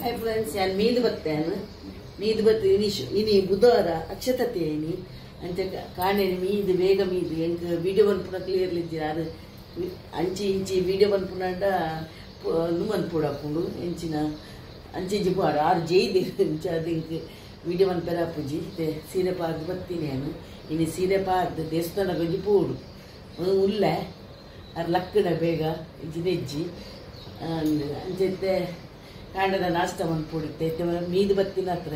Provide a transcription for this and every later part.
hi friends यान मीद बत्तेन मीद बत्ते इनी बुधवार अक्षतते इनी अंचे काणे मीद वेग मीद एंक वीडियो बनपुना क्लियरली इज्जिनार अंची इंची वीडियो बनपुनांड नुमन पुडापुंडु ಎಂಚಿನ ಅಂಚಿಂಚಿ ಪಾಡು ಆರು ಜೈದೆ ಇಂಚಾದಿಂಕ್ ವಿಡಿಯೋ ಮನ್ಪೆರ ಪೂಜಿ ಸೀರೆ ಪಾರ್ದು ಬತ್ತೀನಿ ನಾನು ಇನ್ನು ಸೀರೆ ಪಾರ್ದು ದೇವಸ್ಥಾನ ಗೊಂಜಿ ಪೂಡು ಉಲ್ಲೆ ಅದು ಲಕ್ಕಡ ಬೇಗ ಇಂಚಿ ನೆಜ್ಜಿ ಅಂಚೆ ಕಾಂಡದ ನಾಷ್ಟ ಮನ್ಪೂಡಿತ್ತೆ ಮೀದು ಬತ್ತಿನ ಹತ್ರ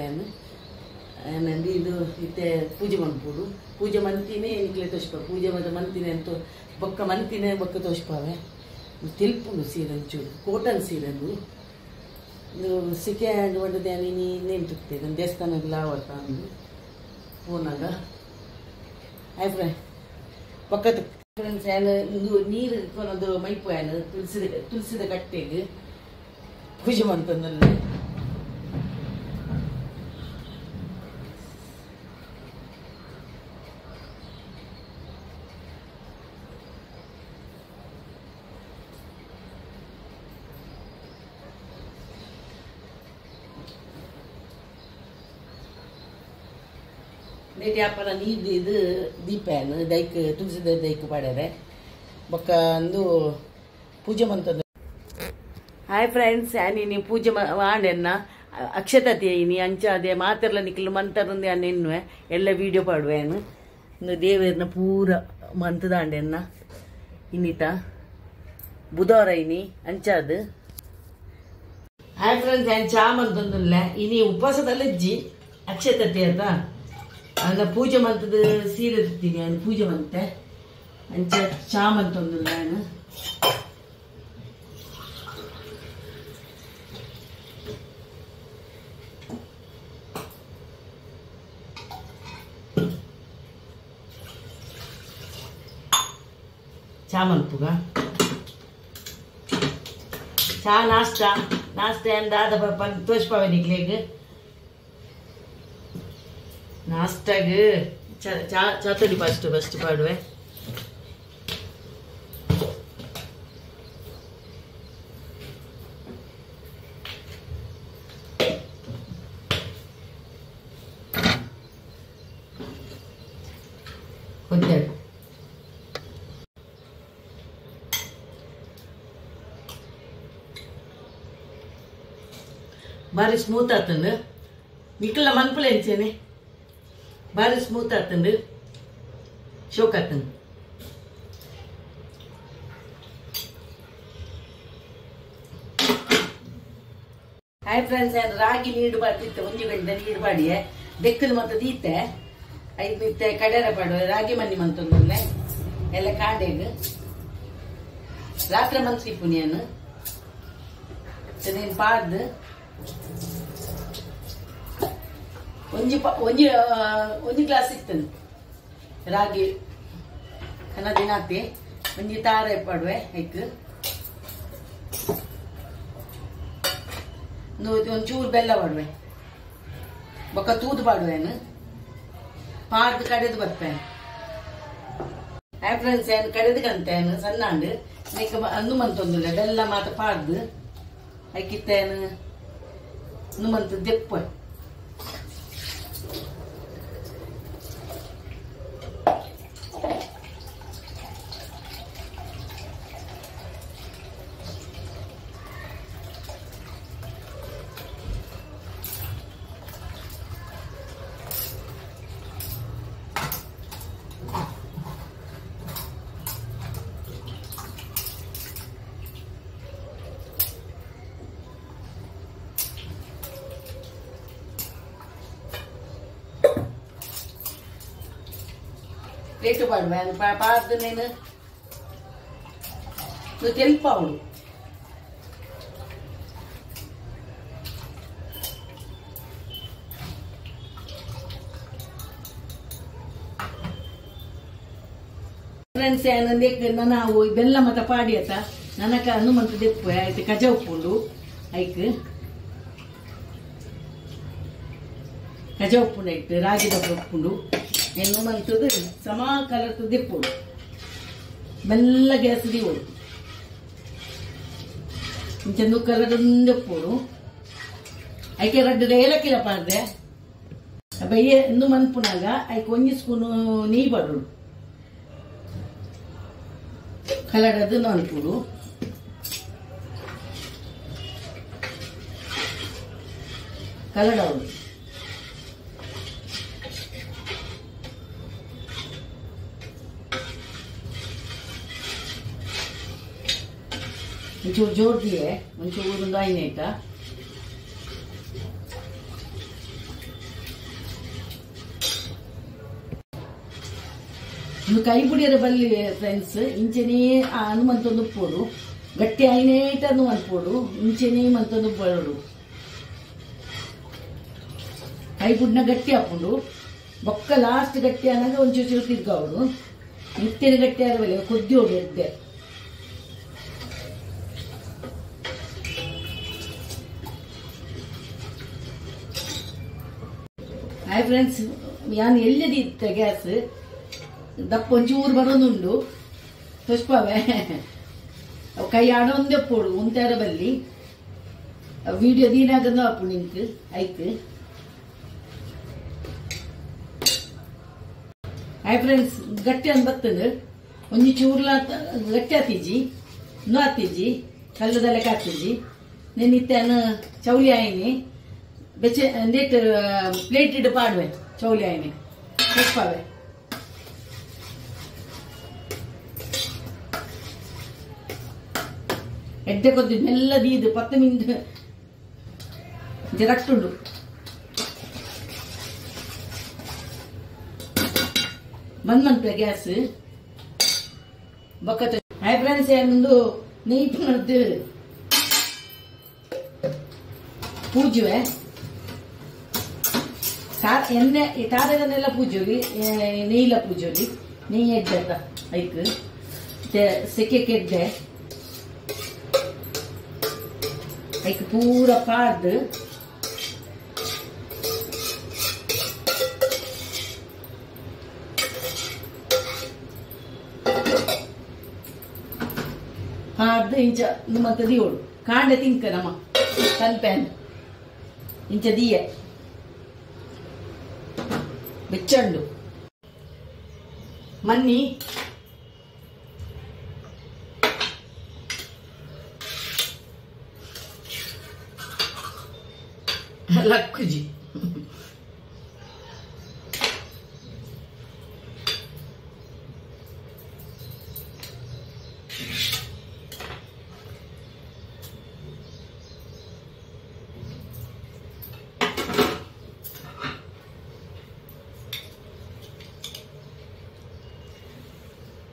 ನಂದು ಇದು ಇತ್ತೆ ಪೂಜೆ ಮನ್ಪೂಡು ಪೂಜೆ ಮಂತಿನೇ ಎನಿಕ್ಲೆ ತೋಷ್ಪ ಪೂಜೆ ಮಂತಿನೇ ಅಂತ ಬೊಕ್ಕ ಮಂತಿನೇ ಬೊಕ್ಕ ತೋಷ್ಪಾವೆ ತಿಲ್ಪುಂಡು ಸೀರೆ ಒಂಚೂರು ಕೋಟನ್ ಸೀರೆಂದು ಸಿಕೆ ಹ್ಯಾಂಡ್ ಒಡ್ಡದೆ ನೀನು ನೆನ್ಪಿಡ್ತೇವೆ ನನ್ನ ದೇವಸ್ಥಾನಕ್ಕೆ ಲಾವತ್ತ ಅಂದು ಹೋನಾಗ ಆಯ್ ಫ್ರೆಂಡ್ ಪಕ್ಕದ ಫ್ರೆಂಡ್ಸ್ ಇದು ನೀರು ಕೊನೊಂದು ಮೈಪೋಯನು ತುಳಸಿದ ಕಟ್ಟೆಗೆ ಪೂಜೆ ಮಂತಂದಲ್ಲಿ नेट यापन नीद ಇದು ದೀಪನ ದೈಕ ತುಳಸಿದ ದೈಕ ಪಾಡ್ಯಾರೆ ಬೊಕ್ಕ ಅಂದು ಪೂಜೆ ಮಂತದ ಹಾಯ್ ಫ್ರೆಂಡ್ಸ್ ಯಾನಿ ಪೂಜೆ ವಾಂಡೆನ್ನ ಅಕ್ಷತತೆ ಇನಿ ಅಂಚಾದೆ ಮಾತೆರ್ಲ ನಿಕ್ಲು ಮಂತರಂದೆ ಅನ್ನೆನ್ವೆ ಎಲ್ಲ ವಿಡಿಯೋ ಪಾಡುವೆನು ಇಂದು ದೇವರನ್ನ ಪೂರ ಮಂತದಾಂಡೆನ್ನ ಇನ್ನಿತ ಬುಧವಾರ ಇನಿ ಅಂಚಾದ ಹಾಯ್ ಫ್ರೆಂಡ್ಸ್ ಯಾನ್ ಚಾ ಮಂತಂದುಲ್ಲ ಇನಿ ಉಪವಾಸದಲ್ಲಿಜ್ಜಿ ಅಕ್ಷತತೆ ಅಂತ ಅಲ್ಲ ಪೂಜೆ ಮಂತದ ಸೀರೆ ತಿಂತೀನಿ ನಾನು ಪೂಜೆ ಮಂತೆ ಅಂಚ ಚಾ ಮಂತೊಂದಿಲ್ಲ ನಾನು ಚಾ ಮಂತುಗ ಚಾ ನಾಷ್ಟ ಎಂದಾದ ತೋರಿಸ್ಪಾವೆ ನಿಕ್ಲೆಗೆ ನಾಷ್ಟಾಗ ಚಾತಡಿ ಫಸ್ಟ್ ಪಾಡುವೆ ಕೊಂದೆಡು ಬಾರಿ ಸ್ಮೂತ್ ಆತಂದು ನಿಕ್ಕಲ್ಲ ಮನ್ಪುಲ ಎಂಚೇನೆ ಬಾರಿ ಸ್ಮೂತ್ ಆತಂದು ಶೋಕ್ ಆತಂದು ಹಾಯ್ ಫ್ರೆಂಡ್ಸ್ ರಾಗಿ ನೀರು ಬಾಡ್ತಿತ್ತೆ ಒಂಜಿ ಗಂಟೆ ನೀರು ಬಾಡಿಯೆ ಬೆಕ್ಕಲು ಮತ್ತೆ ದೀತೆ ಐದು ನಿತ್ತೆ ಕಡೇರ ಪಾಡುವ ರಾಗಿ ಮಣ್ಣಿ ಮಂತೊಂದುಲ್ಲೆ ಎಲ್ಲ ಕಾಂಡೆಗ್ ರಾತ್ರಿ ಮನ್ಸಿಪ್ಪು ನೀನು ನೀನು ಪಾಡ್ದು ಒಂಜಿ ಗ್ಲಾಸ್ ಇತ್ತನು ರಾಗಿ ಕನ ದಿನ ಹಾಕ್ತಿ ಒಂಜಿ ತಾರ ಪಾಡುವೆ ಹೆಕ್ ಒಂಚೂರು ಬೆಲ್ಲ ಪಾಡುವೆ ಬೊಕ್ಕ ತೂದು ಪಾಡುವೆನು ಪಾಡ್ದು ಕಡೆದು ಬರ್ತೇನೆ ಹಾಯ್ ಫ್ರೆಂಡ್ಸ್ ಏನು ಕಡೆದು ಕಂತೇನು ಸಣ್ಣಂಡು ನೆಕ್ ಅನ್ನು ಮಂತೊಂದಿಲ್ಲ ಬೆಲ್ಲ ಮಾತ ಪಾಡ್ದು ಐಕಿತ್ತೇನು ಅನ್ನು ಮಂತ ದೆಪ್ಪ ರೇಟು ಪಾಡುವೆ ಪಾಡ್ದು ನೀನು ತೆಲ್ಪ ಅವಳು ಫ್ರೆಂಡ್ಸ್ ನನ್ನ ಬೆಲ್ಲ ಮತ ಪಾಡಿ ಆತ ನನಕ ಹನುಮಂತ ದೆಪ್ಪು ಆಯ್ತು ಕಜ ಉಪ್ಪುಂಡು ಐಕ್ ಕಜ ಉಪ್ಪುಂಡು ಐತೆ ರಾಗಿ ದಪ್ಪ ಉಪ್ಪುಂಡು ಹೆಣ್ಣು ಮಂತದ್ದು ಸಮ ಕಲರ್ ದಿಪ್ಪುಡು ಬೆಲ್ಲ ಗ್ಯಾಸ್ ದಿವೋಡು ಇಂಚ ಕಲರ್ ಉಪ್ಪುಡು ಐಕೆ ರಡ್ಡು ಏಲಕ್ಕಿಲ ಪಾರ್ದೆ ಬಯ್ಯ ಇನ್ನು ಮನ್ಪುನಾಗ ಐಕೆ ಒಂಜಿ ಸ್ಪೂನು ನೀ ಬಡು ಕಲಡದು ಮನ್ಪುಡು ಕಲಡವಳು ಒಂಚೂರು ಜೋರ್ ದಿಯೆ ಒಂಚೂರು ಗಾಯಿನೇಟ ಕೈ ಪುಡಿಯರ ಬಲ್ಲಿ ಫ್ರೆಂಡ್ಸ್ ಇಂಚೆನೇ ಹನುಮಂತೊಂದು ಉಪ್ಪೋಡು ಗಟ್ಟಿ ಐನೇಟ ಅನ್ಪೋಡು ಇಂಚೆನೇ ಮಂತೊಂದು ಬರಡು ಕೈ ಪುಡಿನ ಗಟ್ಟಿ ಹಾಕೊಂಡು ಬೊಕ್ಕ ಲಾಸ್ಟ್ ಗಟ್ಟಿ ಅನ್ನೋದು ಒಂಚೂರು ತಿರ್ಗವಡು ನಿತ್ಯನ ಗಟ್ಟಿ ಆದವಲ್ಲ ಕೊದ್ದಿ ಹೋಗಿ ಎದ್ದೆ ಹಾಯ್ ಫ್ರೆಂಡ್ಸ್ ಯಾನ್ ಎಲ್ಲದಿ ಇತ್ತ ಗ್ಯಾಸ್ ದಪ್ಪ ಒಂಚೂರು ಬರೋದುಂಡು ಪುಷ್ಪವೇ ಕೈ ಆಡೊಂದೇ ಪೋಡು ಉಂತಾರ ಬಲ್ಲಿ video ದೀನಾಗಂದು Hapur ನಿಂಕ್ hike hi friends ಗಟ್ಟಿ ಅಂದ್ ಬರ್ತದ ಒಂಜಿ ಚೂರ್ಲ ಗಟ್ಟಿ ಆತಿಜಿ ಇನ್ನೂ ಆತಿಜಿ ಕಲ್ಲದಲ್ಲೇ ಕಾತಿಜಿ ನೆನ್ನಿತ್ತೇನು ಚೌಲಿ ಆಯ್ನಿ ಬೆಚ್ಚ ನೇಟ್ ಪ್ಲೇಟ್ ಇಟ್ಟು ಪಾಡುವೆ ಚೌಲಿ ಆಯ್ನಿ ಪುಷ್ಪವೇ ಎಡ್ಡೆ ಕೊದ್ದಿ ಮೆಲ್ಲದಿ ಇದು 10 ಮಿನಿಟ್ ಜರಕ್ಟುಂಡು ಬಂದ್ ಗ್ಯಾಸ್ ಬೊಕ್ಕ ಹಾಯ್ ಫ್ರೆಂಡ್ಸ್ ಒಂದು ನೀಟ್ ಮಾಡ್ದು ಪೂಜುವೆ ಎಣ್ಣೆ ಕಾರದನ್ನೆಲ್ಲ ಪೂಜೋಲಿ ನೀಲ ಪೂಜೋಲಿ ನೆಯ್ಯಿ ಎಡ್ಡೆ ಐಕ್ ಸೆಕೆ ಕೆಡ್ಡೆ ಐಕ್ ಪೂರ ಪಾರ್ದು ಪಾರ್ದು ಇಂಚ ಮತ್ತೆ ದಿಯೋಡು ಕಾಂಡೆ ತಿಂಕ ನಮ್ಮ ಕಲ್ಪೆನ್ ಇಂಚ ದಿಯೆ ಬೆಚ್ಚಂಡು ಮನ್ನಿ ಲಕ್ಕುಜಿ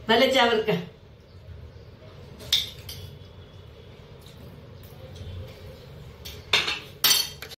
भले चावल का